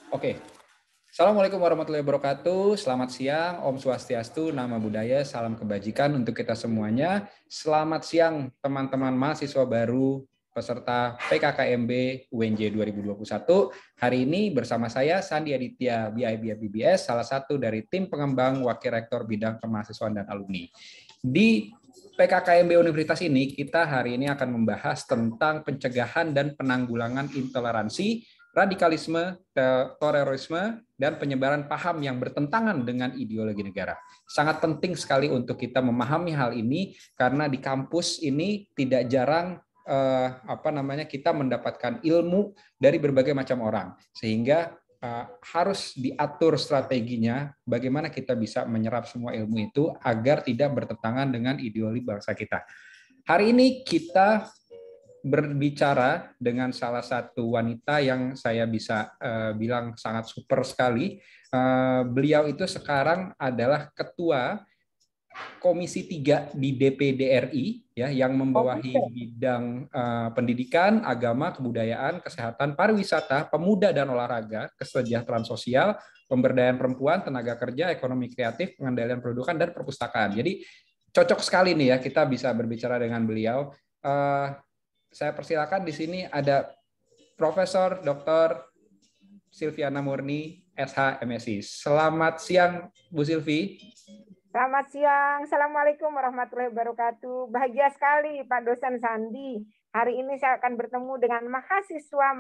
Oke. Assalamualaikum warahmatullahi wabarakatuh. Selamat siang, Om Swastiastu, Namo Buddhaya, salam kebajikan untuk kita semuanya. Selamat siang teman-teman mahasiswa baru peserta PKKMB UNJ 2021. Hari ini bersama saya Sandi Aditya BIB BBS, salah satu dari tim pengembang Wakil Rektor Bidang Kemahasiswaan dan Alumni. Di PKKMB Universitas ini, kita hari ini akan membahas tentang pencegahan dan penanggulangan intoleransi, radikalisme, terorisme, dan penyebaran paham yang bertentangan dengan ideologi negara. Sangat penting sekali untuk kita memahami hal ini karena di kampus ini tidak jarang kita mendapatkan ilmu dari berbagai macam orang, sehingga harus diatur strateginya bagaimana kita bisa menyerap semua ilmu itu agar tidak bertentangan dengan ideologi bangsa kita. Hari ini kita berbicara dengan salah satu wanita yang saya bisa bilang sangat super sekali. Beliau itu sekarang adalah ketua Komisi 3 di DPD RI ya, yang membawahi bidang pendidikan, agama, kebudayaan, kesehatan, pariwisata, pemuda dan olahraga, kesejahteraan sosial, pemberdayaan perempuan, tenaga kerja, ekonomi kreatif, pengendalian pendudukan, dan perpustakaan. Jadi cocok sekali nih ya kita bisa berbicara dengan beliau. Saya persilakan di sini ada Profesor Dr. Silviana Murni, SH MSI. Selamat siang, Bu Silvi. Selamat siang. Assalamualaikum warahmatullahi wabarakatuh. Bahagia sekali Pak dosen Sandi. Hari ini saya akan bertemu dengan mahasiswa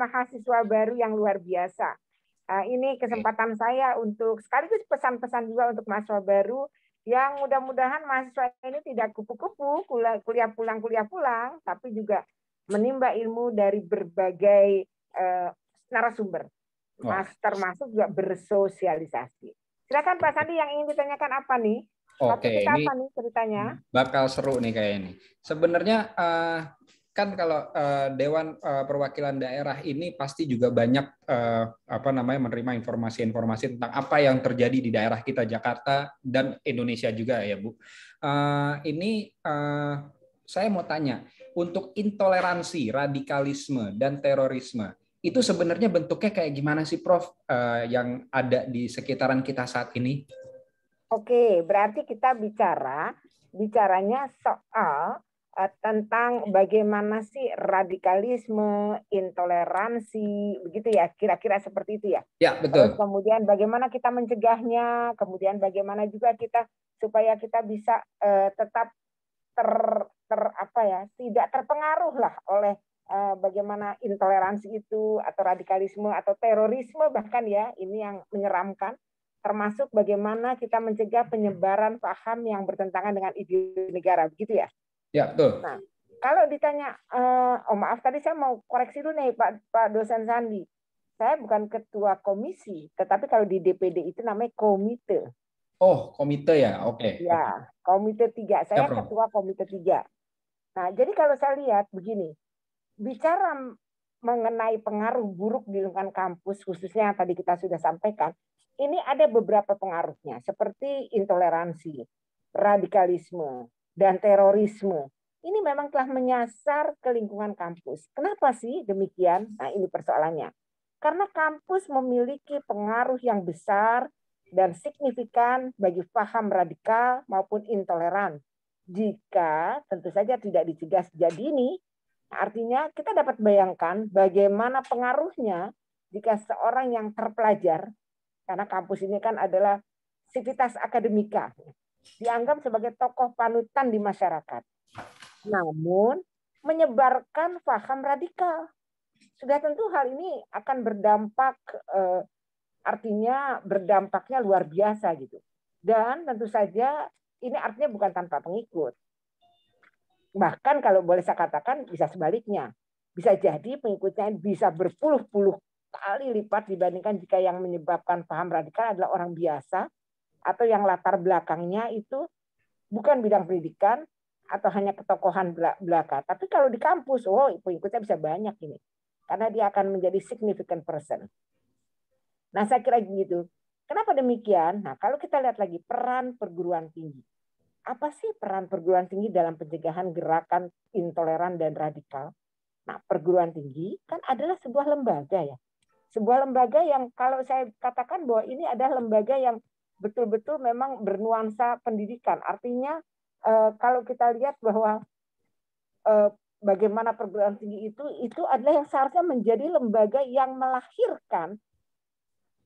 baru yang luar biasa. Ini kesempatan saya untuk sekaligus pesan-pesan juga untuk mahasiswa baru yang mudah-mudahan mahasiswa ini tidak kupu-kupu, kuliah pulang, tapi juga menimba ilmu dari berbagai narasumber, termasuk juga bersosialisasi. Silakan Pak Sandi, yang ingin ditanyakan apa nih? Oke, ini apa nih ceritanya? Bakal seru nih kayak ini. Sebenarnya kan kalau Dewan Perwakilan Daerah ini pasti juga banyak menerima informasi-informasi tentang apa yang terjadi di daerah kita Jakarta dan Indonesia juga ya Bu. Saya mau tanya, untuk intoleransi, radikalisme dan terorisme itu sebenarnya bentuknya kayak gimana sih Prof yang ada di sekitaran kita saat ini? Oke, berarti kita bicaranya soal tentang bagaimana sih radikalisme, intoleransi, begitu ya, kira-kira seperti itu ya. Ya, betul. Terus kemudian bagaimana kita mencegahnya, kemudian bagaimana juga kita supaya kita bisa tetap tidak terpengaruh lah oleh bagaimana intoleransi itu atau radikalisme atau terorisme bahkan ya, ini yang menyeramkan. Termasuk bagaimana kita mencegah penyebaran paham yang bertentangan dengan ideologi negara, begitu ya? Ya, betul. Nah, kalau ditanya, maaf tadi saya mau koreksi dulu nih Pak dosen Sandi. Saya bukan ketua komisi, tetapi kalau di DPD itu namanya komite. Oh, komite ya, oke. Ya, komite 3. Saya Ya, ketua komite 3. Nah, jadi kalau saya lihat begini, bicara mengenai pengaruh buruk di lingkungan kampus, khususnya yang tadi kita sudah sampaikan, ini ada beberapa pengaruhnya, seperti intoleransi, radikalisme, dan terorisme. Ini memang telah menyasar ke lingkungan kampus. Kenapa sih demikian? Nah, ini persoalannya. Karena kampus memiliki pengaruh yang besar dan signifikan bagi paham radikal maupun intoleran. Jika tentu saja tidak dicegah sejak dini, artinya kita dapat bayangkan bagaimana pengaruhnya jika seorang yang terpelajar, karena kampus ini kan adalah sivitas akademika, dianggap sebagai tokoh panutan di masyarakat. Namun, menyebarkan paham radikal. Sudah tentu hal ini akan berdampak, artinya berdampaknya luar biasa gitu. Dan tentu saja ini artinya bukan tanpa pengikut. Bahkan kalau boleh saya katakan bisa sebaliknya. Bisa jadi pengikutnya bisa berpuluh-puluh kali lipat dibandingkan jika yang menyebabkan paham radikal adalah orang biasa atau yang latar belakangnya itu bukan bidang pendidikan atau hanya ketokohan belaka. Tapi kalau di kampus, pengikutnya bisa banyak ini. Karena dia akan menjadi significant person. Nah, saya kira gitu. Kenapa demikian? Nah, kalau kita lihat lagi peran perguruan tinggi. Apa sih peran perguruan tinggi dalam pencegahan gerakan intoleran dan radikal? Nah, perguruan tinggi kan adalah sebuah lembaga ya. Sebuah lembaga yang kalau saya katakan bahwa ini adalah lembaga yang betul-betul memang bernuansa pendidikan. Artinya kalau kita lihat bahwa bagaimana perguruan tinggi itu adalah yang seharusnya menjadi lembaga yang melahirkan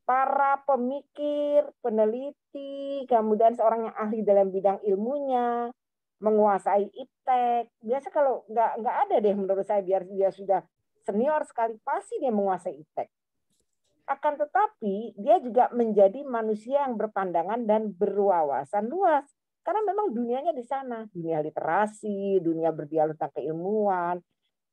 para pemikir, peneliti, kemudian seorang yang ahli dalam bidang ilmunya, menguasai iptek. Biasa kalau nggak ada deh menurut saya, biar dia sudah senior sekali pasti dia menguasai iptek. Akan tetapi dia juga menjadi manusia yang berpandangan dan berwawasan luas. Karena memang dunianya di sana, dunia literasi, dunia berdialog tentang keilmuan,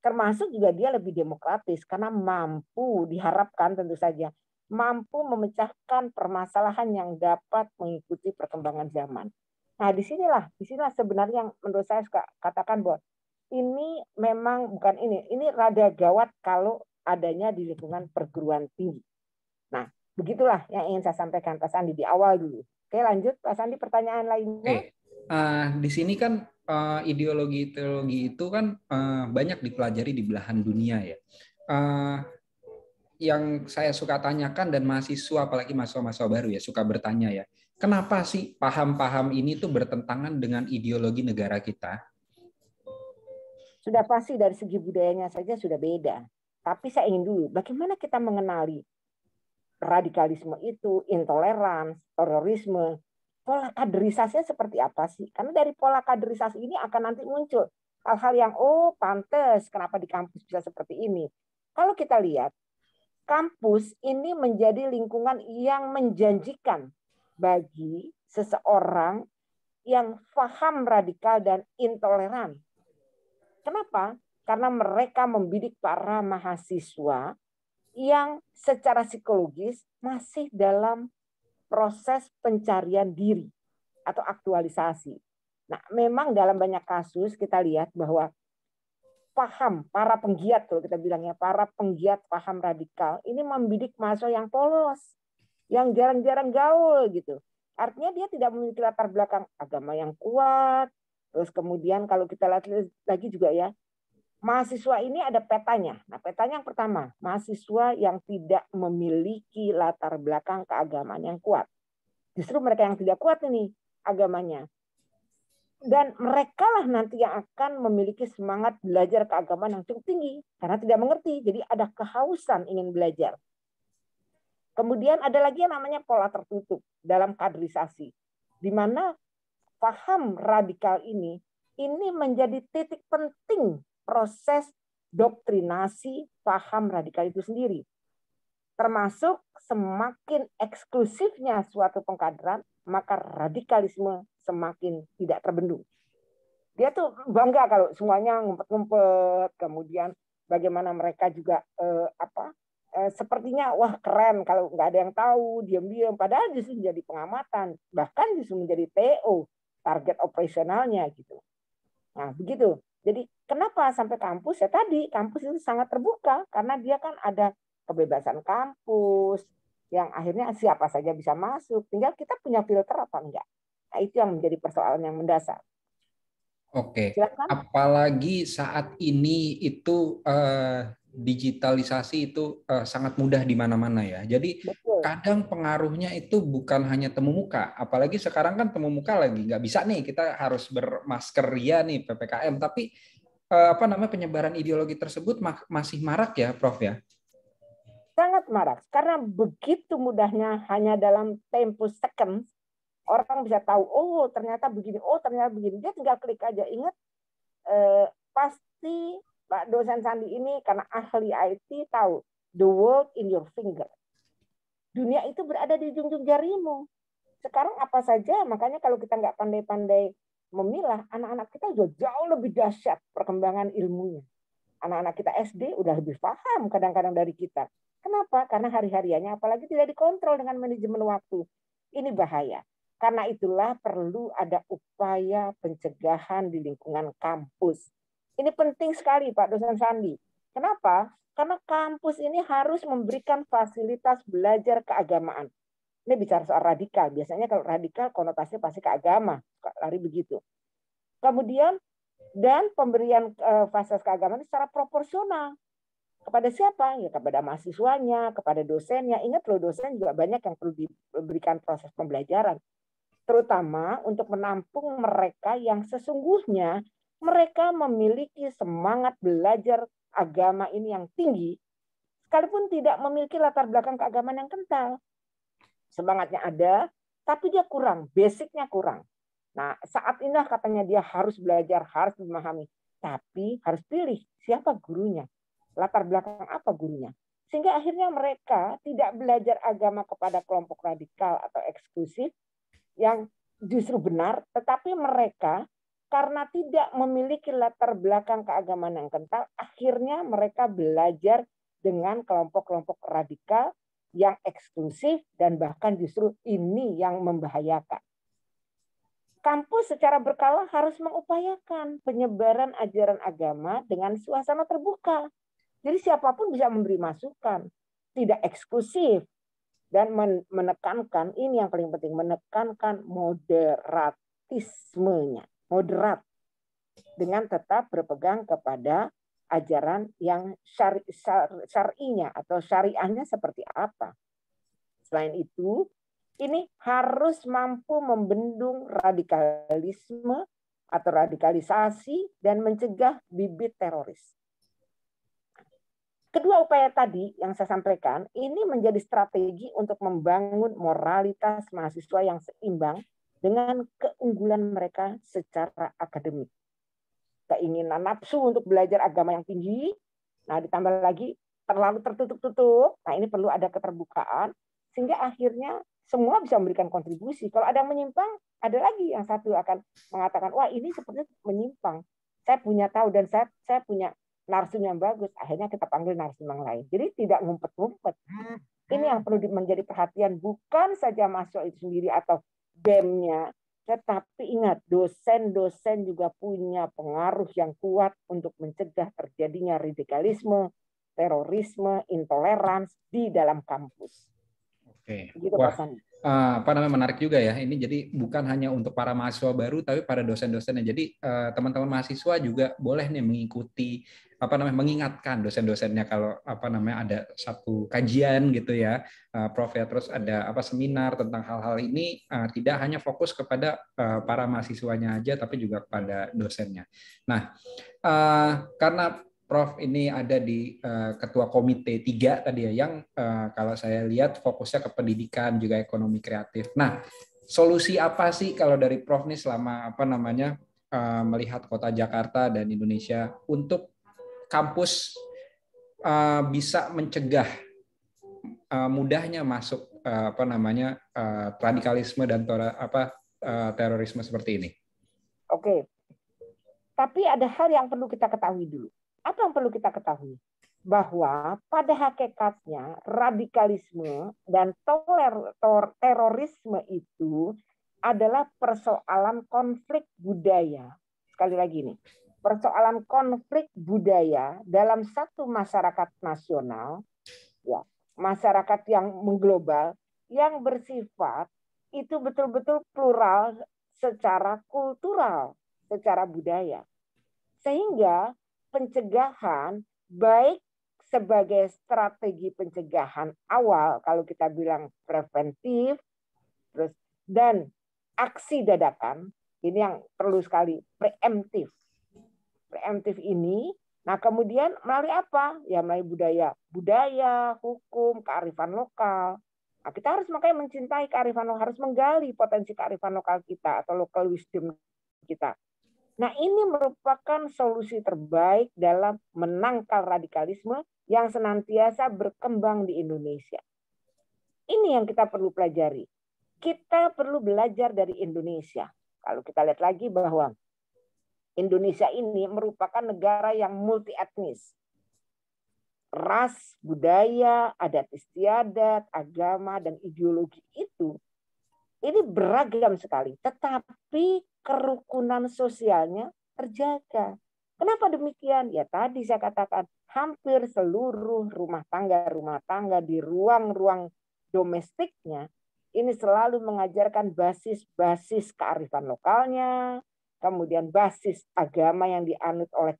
termasuk juga dia lebih demokratis karena mampu, diharapkan tentu saja, mampu memecahkan permasalahan yang dapat mengikuti perkembangan zaman. Nah, disinilah sebenarnya yang menurut saya suka katakan bahwa ini memang bukan ini rada gawat kalau adanya di lingkungan perguruan tinggi. Nah, begitulah yang ingin saya sampaikan Pak Sandi di awal dulu. Oke, lanjut Pak Sandi, pertanyaan lainnya. Oke, di sini kan ideologi-ideologi itu kan banyak dipelajari di belahan dunia ya. Yang saya suka tanyakan dan mahasiswa, apalagi mahasiswa-mahasiswa baru ya, suka bertanya ya, kenapa sih paham-paham ini tuh bertentangan dengan ideologi negara kita? Sudah pasti dari segi budayanya saja sudah beda. Tapi saya ingin dulu, bagaimana kita mengenali radikalisme itu, intoleransi, terorisme, pola kaderisasinya seperti apa sih? Karena dari pola kaderisasi ini akan nanti muncul hal-hal yang pantes kenapa di kampus bisa seperti ini. Kalau kita lihat, kampus ini menjadi lingkungan yang menjanjikan bagi seseorang yang paham radikal dan intoleran. Kenapa? Karena mereka membidik para mahasiswa yang secara psikologis masih dalam proses pencarian diri atau aktualisasi. Nah, memang dalam banyak kasus kita lihat bahwa paham para penggiat, kalau kita bilangnya para penggiat paham radikal ini membidik mahasiswa yang polos, yang jarang-jarang gaul gitu. Artinya dia tidak memiliki latar belakang agama yang kuat. Terus kemudian kalau kita lihat lagi juga ya, mahasiswa ini ada petanya. Nah, petanya yang pertama, mahasiswa yang tidak memiliki latar belakang keagamaan yang kuat. Justru mereka yang tidak kuat ini agamanya. Dan mereka lah nanti yang akan memiliki semangat belajar keagamaan yang cukup tinggi. Karena tidak mengerti, jadi ada kehausan ingin belajar. Kemudian ada lagi yang namanya pola tertutup dalam kaderisasi. Di mana paham radikal ini menjadi titik penting proses doktrinasi paham radikal itu sendiri. Termasuk semakin eksklusifnya suatu pengkaderan, maka radikalisme semakin tidak terbendung. Dia tuh bangga kalau semuanya ngumpet-ngumpet, kemudian bagaimana mereka juga sepertinya wah keren kalau nggak ada yang tahu, diam-diam, padahal justru menjadi pengamatan, bahkan justru menjadi TO, target operasionalnya gitu. Nah, begitu. Jadi kenapa sampai kampus? Ya tadi, kampus itu sangat terbuka karena dia kan ada kebebasan kampus yang akhirnya siapa saja bisa masuk. Tinggal kita punya filter apa enggak. Nah, itu yang menjadi persoalan yang mendasar. Oke, Silakan. apalagi saat ini itu digitalisasi itu sangat mudah di mana-mana ya. Jadi Betul. kadang pengaruhnya itu bukan hanya temu muka, apalagi sekarang kan temu muka lagi nggak bisa nih, kita harus bermasker ya nih PPKM. Tapi penyebaran ideologi tersebut masih marak ya, Prof ya? Sangat marak karena begitu mudahnya hanya dalam tempo second orang bisa tahu, oh ternyata begini, oh ternyata begini. Dia tinggal klik aja. Ingat, pasti Pak dosen Sandi ini karena ahli IT tahu, the world in your finger. Dunia itu berada di ujung jarimu. Sekarang apa saja, makanya kalau kita nggak pandai-pandai memilah, anak-anak kita juga jauh lebih dahsyat perkembangan ilmunya. Anak-anak kita SD udah lebih paham kadang-kadang dari kita. Kenapa? Karena hari-hariannya apalagi tidak dikontrol dengan manajemen waktu. Ini bahaya. Karena itulah perlu ada upaya pencegahan di lingkungan kampus. Ini penting sekali Pak dosen Sandi. Kenapa? Karena kampus ini harus memberikan fasilitas belajar keagamaan. Ini bicara soal radikal. Biasanya kalau radikal konotasinya pasti ke agama. Lari begitu. Kemudian dan pemberian fasilitas keagamaan secara proporsional kepada siapa? Ya kepada mahasiswanya, kepada dosennya. Ingat loh, dosen juga banyak yang perlu diberikan proses pembelajaran. Terutama untuk menampung mereka yang sesungguhnya mereka memiliki semangat belajar agama ini yang tinggi, sekalipun tidak memiliki latar belakang keagamaan yang kental. Semangatnya ada, tapi dia kurang, basicnya kurang. Nah, saat inilah katanya dia harus belajar, harus memahami. Tapi harus pilih siapa gurunya, latar belakang apa gurunya. Sehingga akhirnya mereka tidak belajar agama kepada kelompok radikal atau eksklusif yang justru benar, tetapi mereka karena tidak memiliki latar belakang keagamaan yang kental, akhirnya mereka belajar dengan kelompok-kelompok radikal yang eksklusif dan bahkan justru ini yang membahayakan. Kampus secara berkala harus mengupayakan penyebaran ajaran agama dengan suasana terbuka. Jadi siapapun bisa memberi masukan, tidak eksklusif. Dan menekankan, ini yang paling penting, menekankan moderatismenya. Moderat. Dengan tetap berpegang kepada ajaran yang syar'inya atau syariahnya seperti apa. Selain itu, ini harus mampu membendung radikalisme atau radikalisasi dan mencegah bibit teroris. Kedua upaya tadi yang saya sampaikan, ini menjadi strategi untuk membangun moralitas mahasiswa yang seimbang dengan keunggulan mereka secara akademik. Keinginan nafsu untuk belajar agama yang tinggi, nah ditambah lagi terlalu tertutup-tutup, nah ini perlu ada keterbukaan, sehingga akhirnya semua bisa memberikan kontribusi. Kalau ada yang menyimpang, ada lagi yang satu akan mengatakan, wah ini sepertinya menyimpang. Saya punya tahu dan saya punya narsum yang bagus, akhirnya kita panggil narsum yang lain. Jadi tidak ngumpet-ngumpet. Ini yang perlu menjadi perhatian, bukan saja mahasiswa itu sendiri atau BEM-nya, tetapi ingat, dosen-dosen juga punya pengaruh yang kuat untuk mencegah terjadinya radikalisme, terorisme, intoleransi di dalam kampus. Oke. Begitu, Wah, Pak Sandi. apa namanya, menarik juga ya. Ini jadi bukan hanya untuk para mahasiswa baru, tapi para dosen-dosennya. Jadi teman-teman mahasiswa juga boleh nih mengikuti, apa namanya, mengingatkan dosen-dosennya kalau apa namanya ada satu kajian gitu ya, Prof ya, terus ada apa seminar tentang hal-hal ini, tidak hanya fokus kepada para mahasiswanya aja, tapi juga kepada dosennya. Nah, karena Prof ini ada di Ketua Komite 3 tadi ya, yang kalau saya lihat fokusnya ke pendidikan juga ekonomi kreatif. Nah, solusi apa sih kalau dari Prof nih selama apa namanya melihat kota Jakarta dan Indonesia untuk kampus bisa mencegah mudahnya masuk apa namanya radikalisme dan terorisme seperti ini? Oke, tapi ada hal yang perlu kita ketahui dulu. Apa yang perlu kita ketahui? Bahwa pada hakikatnya radikalisme dan terorisme itu adalah persoalan konflik budaya. Sekali lagi nih, persoalan konflik budaya dalam satu masyarakat nasional, ya, masyarakat yang mengglobal, yang bersifat itu betul-betul plural secara kultural, secara budaya. Sehingga pencegahan baik sebagai strategi pencegahan awal, kalau kita bilang preventif, terus dan aksi dadakan, ini yang perlu sekali, preemptif. Preemptif ini, nah kemudian melalui apa? Ya melalui budaya, hukum, kearifan lokal. Nah, kita harus makanya mencintai kearifan lokal, harus menggali potensi kearifan lokal kita atau local wisdom kita. Nah, ini merupakan solusi terbaik dalam menangkal radikalisme yang senantiasa berkembang di Indonesia. Ini yang kita perlu pelajari. Kita perlu belajar dari Indonesia. Kalau kita lihat lagi bahwa Indonesia ini merupakan negara yang multi etnis. Ras, budaya, adat istiadat, agama, dan ideologi itu ini beragam sekali, tetapi kerukunan sosialnya terjaga. Kenapa demikian? Ya tadi saya katakan, hampir seluruh rumah tangga di ruang-ruang domestiknya ini selalu mengajarkan basis-basis kearifan lokalnya, kemudian basis agama yang dianut oleh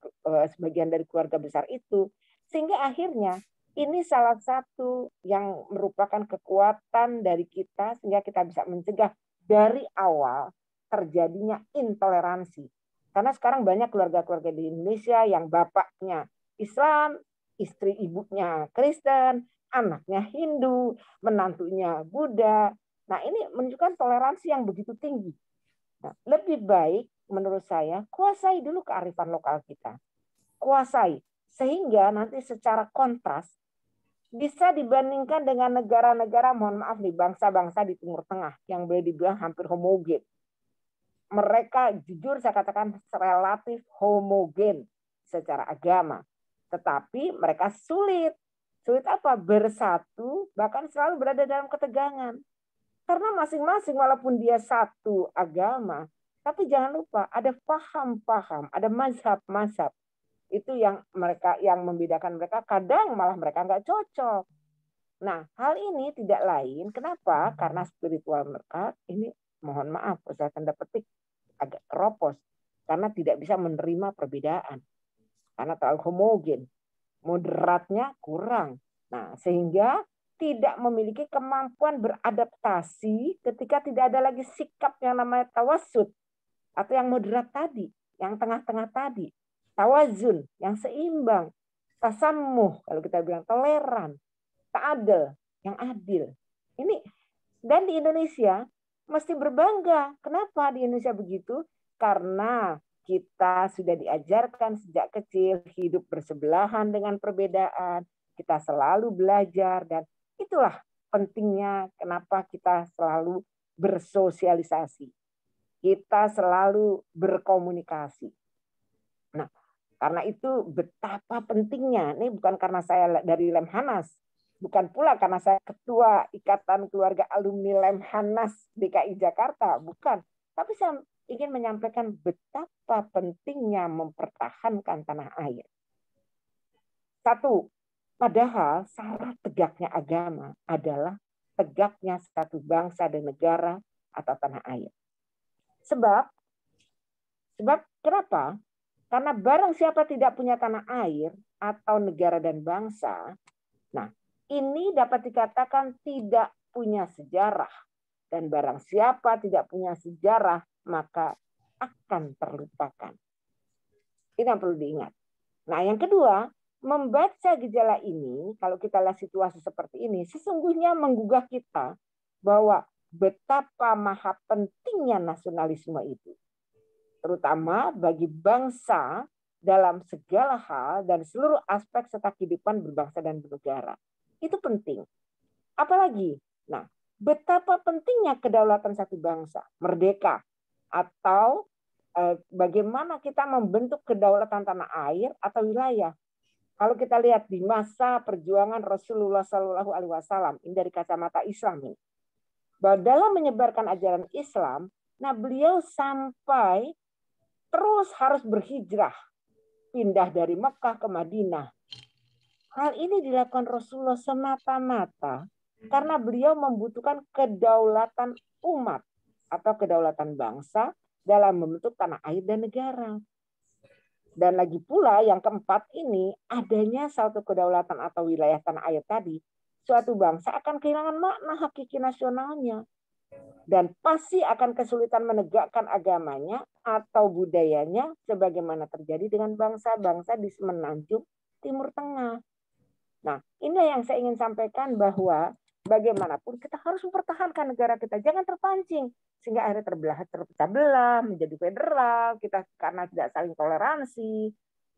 sebagian dari keluarga besar itu, Sehingga akhirnya ini salah satu yang merupakan kekuatan dari kita sehingga kita bisa mencegah dari awal terjadinya intoleransi. Karena sekarang banyak keluarga-keluarga di Indonesia yang bapaknya Islam, istri ibunya Kristen, anaknya Hindu, menantunya Buddha. Nah, ini menunjukkan toleransi yang begitu tinggi. Nah, lebih baik menurut saya kuasai dulu kearifan lokal kita. Kuasai. Sehingga nanti secara kontras bisa dibandingkan dengan negara-negara, mohon maaf nih, bangsa-bangsa di Timur Tengah yang boleh dibilang hampir homogen. Mereka jujur saya katakan relatif homogen secara agama. Tetapi mereka sulit. Sulit apa? Bersatu, bahkan selalu berada dalam ketegangan. Karena masing-masing walaupun dia satu agama, tapi jangan lupa ada paham-paham, ada mazhab-mazhab. Itu yang membedakan mereka, kadang malah mereka nggak cocok. Nah, hal ini tidak lain, kenapa? Karena spiritual mereka ini, mohon maaf, saya tanda petik, agak keropos. Karena tidak bisa menerima perbedaan. Karena terlalu homogen. Moderatnya kurang. Nah, sehingga tidak memiliki kemampuan beradaptasi ketika tidak ada lagi sikap yang namanya tawasud. Atau yang moderat tadi, yang tengah-tengah tadi. Tawazun, yang seimbang. Tasammuh, kalau kita bilang toleran. Ta'adil, yang adil. Ini, dan di Indonesia mesti berbangga. Kenapa di Indonesia begitu? Karena kita sudah diajarkan sejak kecil hidup bersebelahan dengan perbedaan. Kita selalu belajar dan itulah pentingnya kenapa kita selalu bersosialisasi. Kita selalu berkomunikasi. Nah, karena itu betapa pentingnya. Ini bukan karena saya dari Lemhanas, bukan pula karena saya ketua Ikatan Keluarga Alumni Lemhanas DKI Jakarta, bukan. Tapi saya ingin menyampaikan betapa pentingnya mempertahankan tanah air. Satu, padahal syarat tegaknya agama adalah tegaknya satu bangsa dan negara atau tanah air. Sebab kenapa? Karena barang siapa tidak punya tanah air atau negara dan bangsa, nah ini dapat dikatakan tidak punya sejarah. Dan barang siapa tidak punya sejarah, maka akan terlupakan. Ini yang perlu diingat. Nah, yang kedua, membaca gejala ini, kalau kita lihat situasi seperti ini, sesungguhnya menggugah kita bahwa betapa maha pentingnya nasionalisme itu. Terutama bagi bangsa dalam segala hal dan seluruh aspek serta kehidupan berbangsa dan bernegara. Itu penting. Apalagi, nah, betapa pentingnya kedaulatan satu bangsa, merdeka, atau bagaimana kita membentuk kedaulatan tanah air atau wilayah. Kalau kita lihat di masa perjuangan Rasulullah SAW, ini dari kacamata Islam ini, bahwa dalam menyebarkan ajaran Islam, nah beliau sampai terus harus berhijrah, pindah dari Mekah ke Madinah. Hal ini dilakukan Rasulullah semata-mata karena beliau membutuhkan kedaulatan umat atau kedaulatan bangsa dalam membentuk tanah air dan negara. Dan lagi pula yang keempat ini, adanya suatu kedaulatan atau wilayah tanah air tadi, suatu bangsa akan kehilangan makna hakiki nasionalnya. Dan pasti akan kesulitan menegakkan agamanya atau budayanya sebagaimana terjadi dengan bangsa-bangsa di semenanjung Timur Tengah. Nah, inilah yang saya ingin sampaikan bahwa bagaimanapun kita harus mempertahankan negara kita. Jangan terpancing sehingga akhirnya terpecah belah, menjadi federal, kita karena tidak saling toleransi.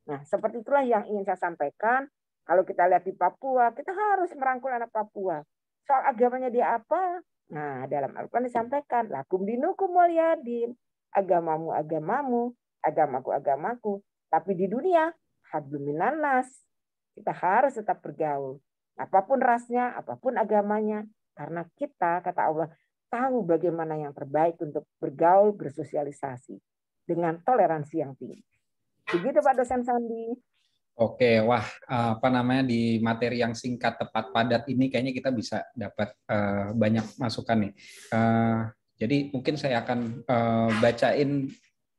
Nah, seperti itulah yang ingin saya sampaikan. Kalau kita lihat di Papua, kita harus merangkul anak Papua. Soal agamanya dia apa? Nah, dalam Al-Quran disampaikan, lakum dinukum waliyadin. Agamamu, agamamu, agamaku, agamaku. Tapi di dunia, hablum minan nas. Kita harus tetap bergaul. Apapun rasnya, apapun agamanya. Karena kita, kata Allah, tahu bagaimana yang terbaik untuk bergaul, bersosialisasi. Dengan toleransi yang tinggi. Begitu Pak Dosen Sandi. Oke, wah, di materi yang singkat, tepat, padat ini kayaknya kita bisa dapat banyak masukan nih. Jadi mungkin saya akan bacain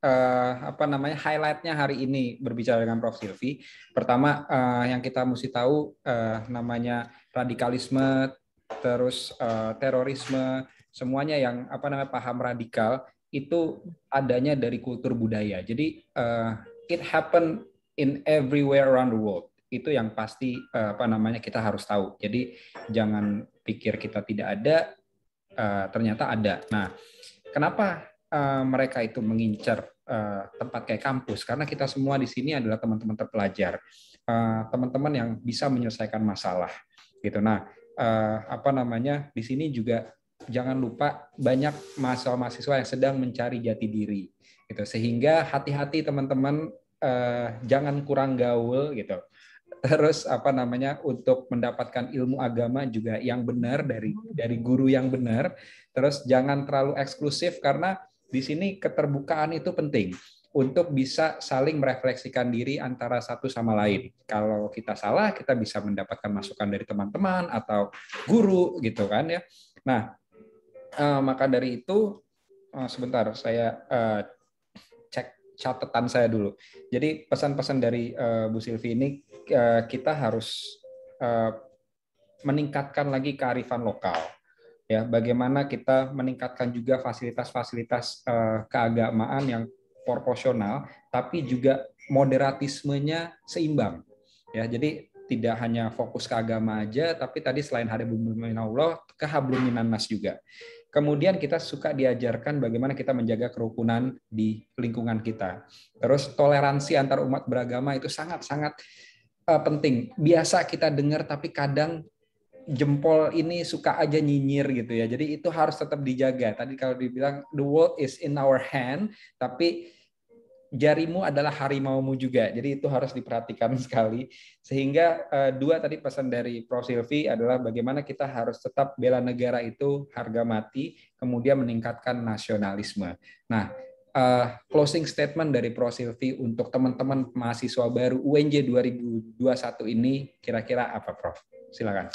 apa namanya highlight-nya hari ini berbicara dengan Prof. Silvi. Pertama yang kita mesti tahu namanya radikalisme, terus terorisme, semuanya yang apa namanya paham radikal itu adanya dari kultur budaya. Jadi it happen in everywhere around the world. Itu yang pasti apa namanya kita harus tahu. Jadi jangan pikir kita tidak ada, ternyata ada. Nah, kenapa mereka itu mengincar tempat kayak kampus? Karena kita semua di sini adalah teman-teman terpelajar, teman-teman yang bisa menyelesaikan masalah, gitu. Nah, apa namanya di sini juga jangan lupa banyak mahasiswa-mahasiswa yang sedang mencari jati diri, gitu. Sehingga hati-hati teman-teman, jangan kurang gaul, gitu. Terus apa namanya untuk mendapatkan ilmu agama juga yang benar dari guru yang benar. Terus jangan terlalu eksklusif karena di sini keterbukaan itu penting untuk bisa saling merefleksikan diri antara satu sama lain. Kalau kita salah, kita bisa mendapatkan masukan dari teman-teman atau guru gitu kan ya. Nah, maka dari itu sebentar saya cek catatan saya dulu. Jadi pesan-pesan dari Bu Silvi ini kita harus meningkatkan lagi kearifan lokal. Ya, bagaimana kita meningkatkan juga fasilitas-fasilitas keagamaan yang proporsional, tapi juga moderatismenya seimbang. Ya, jadi tidak hanya fokus ke agama aja, tapi tadi selain hablum minallah, ke hablum minannas juga. Kemudian kita suka diajarkan bagaimana kita menjaga kerukunan di lingkungan kita. Terus toleransi antar umat beragama itu sangat-sangat penting. Biasa kita dengar, tapi kadang jempol ini suka aja nyinyir gitu ya. Jadi itu harus tetap dijaga. Tadi kalau dibilang the world is in our hand, tapi jarimu adalah harimaumu juga. Jadi itu harus diperhatikan sekali. Sehingga dua tadi pesan dari Prof. Silvi adalah bagaimana kita harus tetap bela negara itu harga mati, kemudian meningkatkan nasionalisme. Nah, closing statement dari Prof. Silvi untuk teman-teman mahasiswa baru UNJ 2021 ini kira-kira apa, Prof? Silakan.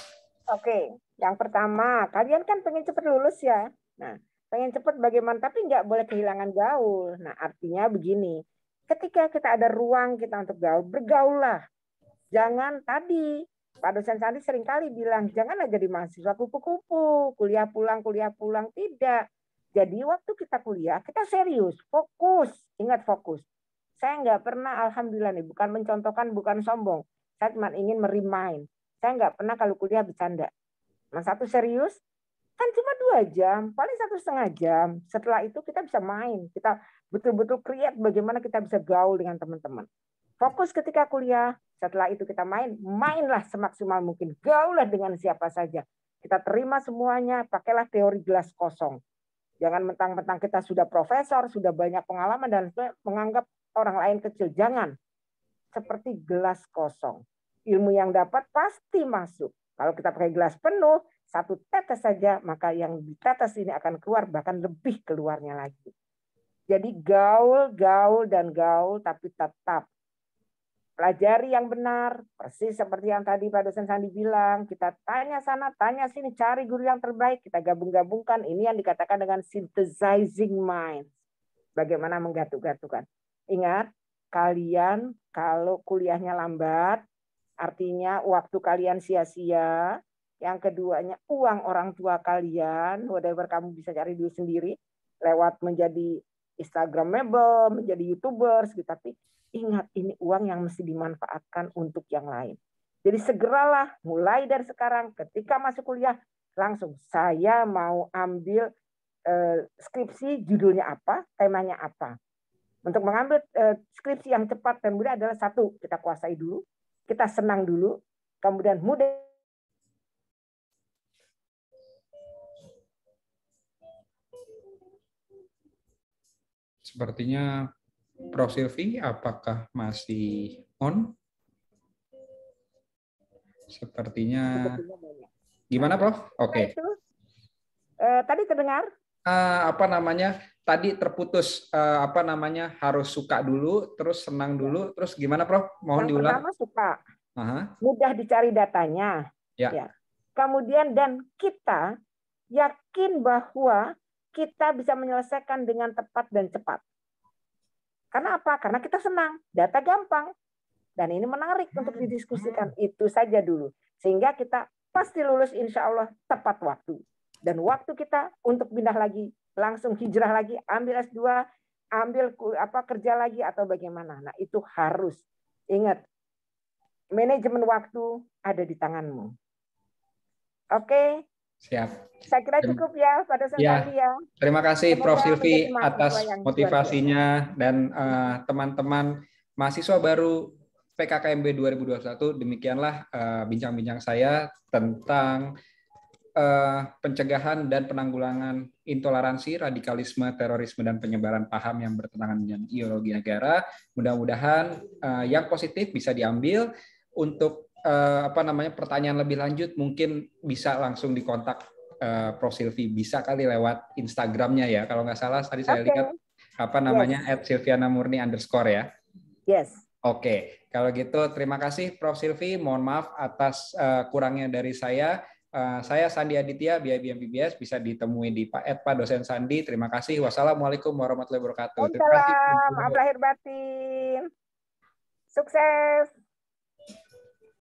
Oke, yang pertama, kalian kan pengen cepat lulus ya. Nah, pengen cepat bagaimana, tapi nggak boleh kehilangan gaul. Nah, artinya begini, ketika kita ada ruang kita untuk gaul, bergaullah. Jangan tadi, Pak dosen Sandi seringkali bilang, jangan aja di mahasiswa kupu-kupu, kuliah pulang, tidak. Jadi waktu kita kuliah, kita serius, fokus, ingat fokus. Saya nggak pernah, alhamdulillah nih, bukan mencontohkan, bukan sombong. Saya cuma ingin merimain. Saya nggak pernah kalau kuliah bercanda. Nah, satu serius, kan cuma 2 jam, paling 1,5 jam. Setelah itu kita bisa main. Kita betul-betul create bagaimana kita bisa gaul dengan teman-teman. Fokus ketika kuliah, setelah itu kita mainlah semaksimal mungkin. Gaullah dengan siapa saja. Kita terima semuanya, pakailah teori gelas kosong. Jangan mentang-mentang kita sudah profesor, sudah banyak pengalaman, dan menganggap orang lain kecil. Jangan. Seperti gelas kosong. Ilmu yang dapat pasti masuk. Kalau kita pakai gelas penuh, 1 tetes saja, maka yang ditetes ini akan keluar, bahkan lebih keluarnya lagi. Jadi gaul, tapi tetap pelajari yang benar, persis seperti yang tadi Pak dosen Sandi bilang, kita tanya sana, tanya sini, cari guru yang terbaik, kita gabung-gabungkan, ini yang dikatakan dengan synthesizing mind. Bagaimana menggatuk-gatukan. Ingat, kalian kalau kuliahnya lambat, artinya waktu kalian sia-sia. Yang keduanya, uang orang tua kalian, whatever kamu bisa cari duit sendiri, lewat menjadi Instagramable, menjadi YouTubers, gitu. Tapi ingat, ini uang yang mesti dimanfaatkan untuk yang lain. Jadi segeralah, mulai dari sekarang, ketika masuk kuliah, langsung saya mau ambil skripsi, judulnya apa, temanya apa. Untuk mengambil skripsi yang cepat dan mudah adalah 1, kita kuasai dulu, kita senang dulu, kemudian mudah. Sepertinya Prof. Silvi, apakah masih on? Sepertinya. Gimana, Prof? Oke. Tadi terdengar? Apa namanya? Tadi terputus. Apa namanya? Harus suka dulu, terus senang dulu, terus gimana, Prof? Mohon yang diulang. Pertama suka. Aha. Mudah dicari datanya. Ya. Kemudian dan kita yakin bahwa kita bisa menyelesaikan dengan tepat dan cepat. Karena apa? Karena kita senang, data gampang. Dan ini menarik untuk didiskusikan. Itu saja dulu. Sehingga kita pasti lulus insya Allah tepat waktu. Dan waktu kita untuk pindah lagi, langsung hijrah lagi, ambil S2, ambil kerja lagi atau bagaimana. Nah itu harus. Ingat, manajemen waktu ada di tanganmu. Oke? Siap. Saya kira cukup ya pada Ya, kali ya. terima kasih Prof. Silvi atas yang motivasinya dan teman-teman mahasiswa baru PKKMB 2021. Demikianlah bincang-bincang saya tentang pencegahan dan penanggulangan intoleransi, radikalisme, terorisme, dan penyebaran paham yang bertentangan dengan ideologi negara. Mudah-mudahan yang positif bisa diambil. Untuk pertanyaan lebih lanjut mungkin bisa langsung dikontak Prof. Silvi, bisa kali lewat Instagramnya ya, kalau nggak salah tadi saya lihat @silvianamurni_ ya. Yes. Oke, kalau gitu terima kasih Prof. Silvi. Mohon maaf atas kurangnya dari saya. Saya Sandi Aditya, BIB MBBS, bisa ditemui di Pak Dosen Sandi. Terima kasih. Wassalamualaikum warahmatullahi wabarakatuh. Terima kasih. Waalaikumsalam. Maaf lahir batin. Sukses.